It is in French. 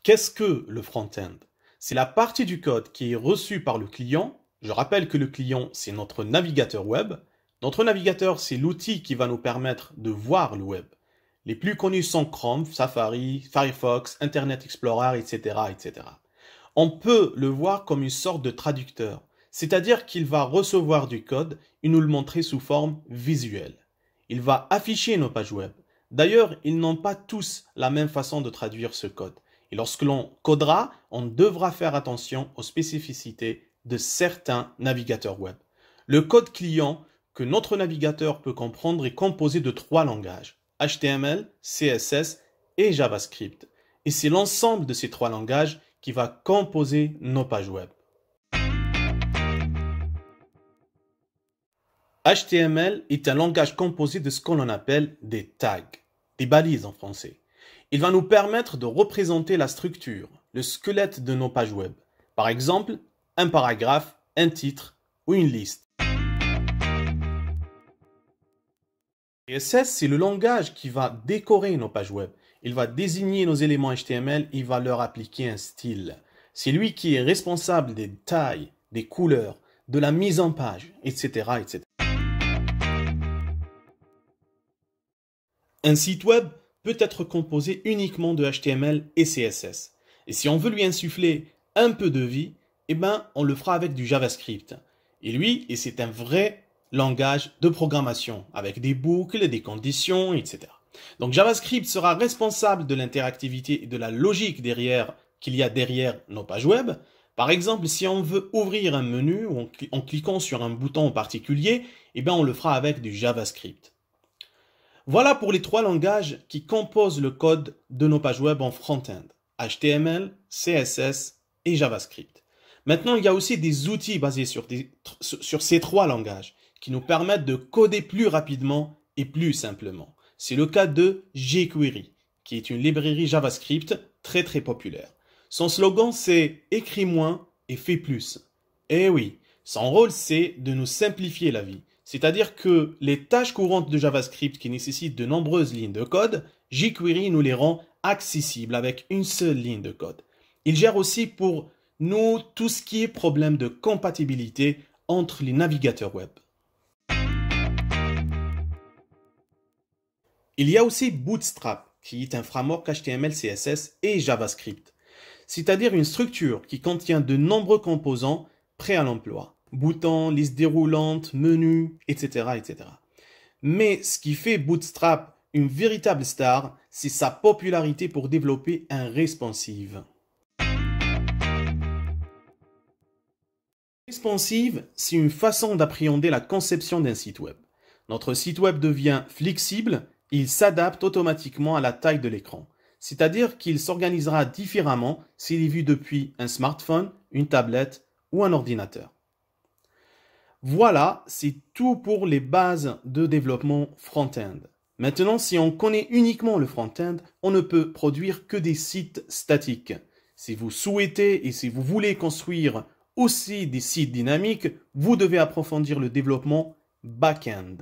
Qu'est-ce que le front-end? C'est la partie du code qui est reçue par le client. Je rappelle que le client, c'est notre navigateur web. Notre navigateur, c'est l'outil qui va nous permettre de voir le web. Les plus connus sont Chrome, Safari, Firefox, Internet Explorer, etc., etc. On peut le voir comme une sorte de traducteur, c'est-à-dire qu'il va recevoir du code et nous le montrer sous forme visuelle. Il va afficher nos pages web. D'ailleurs, ils n'ont pas tous la même façon de traduire ce code. Et lorsque l'on codera, on devra faire attention aux spécificités de certains navigateurs web. Le code client que notre navigateur peut comprendre est composé de 3 langages, HTML, CSS et JavaScript. Et c'est l'ensemble de ces 3 langages qui va composer nos pages web. HTML est un langage composé de ce que l'on appelle des tags, des balises en français. Il va nous permettre de représenter la structure, le squelette de nos pages web. Par exemple, un paragraphe, un titre ou une liste. CSS, c'est le langage qui va décorer nos pages web. Il va désigner nos éléments HTML, il va leur appliquer un style. C'est lui qui est responsable des tailles, des couleurs, de la mise en page, etc., etc. Un site web peut être composé uniquement de HTML et CSS. Et si on veut lui insuffler un peu de vie, eh ben, on le fera avec du JavaScript. Et c'est un vrai langage de programmation, avec des boucles, des conditions, etc. Donc JavaScript sera responsable de l'interactivité et de la logique qu'il y a derrière nos pages web. Par exemple, si on veut ouvrir un menu en cliquant sur un bouton en particulier, eh ben, on le fera avec du JavaScript. Voilà pour les 3 langages qui composent le code de nos pages web en front-end, HTML, CSS et JavaScript. Maintenant, il y a aussi des outils basés sur ces 3 langages qui nous permettent de coder plus rapidement et plus simplement. C'est le cas de jQuery, qui est une librairie JavaScript très populaire. Son slogan, c'est « Écris moins et fais plus ». Eh oui, son rôle, c'est de nous simplifier la vie. C'est-à-dire que les tâches courantes de JavaScript qui nécessitent de nombreuses lignes de code, jQuery nous les rend accessibles avec une seule ligne de code. Il gère aussi pour nous tout ce qui est problème de compatibilité entre les navigateurs web. Il y a aussi Bootstrap, qui est un framework HTML, CSS et JavaScript. C'est-à-dire une structure qui contient de nombreux composants prêts à l'emploi. Boutons, listes déroulantes, menus, etc., etc. Mais ce qui fait Bootstrap une véritable star, c'est sa popularité pour développer un responsive. Responsive, c'est une façon d'appréhender la conception d'un site web. Notre site web devient flexible et il s'adapte automatiquement à la taille de l'écran. C'est-à-dire qu'il s'organisera différemment s'il est vu depuis un smartphone, une tablette ou un ordinateur. Voilà, c'est tout pour les bases de développement front-end. Maintenant, si on connaît uniquement le front-end, on ne peut produire que des sites statiques. Si vous souhaitez et si vous voulez construire aussi des sites dynamiques, vous devez approfondir le développement back-end.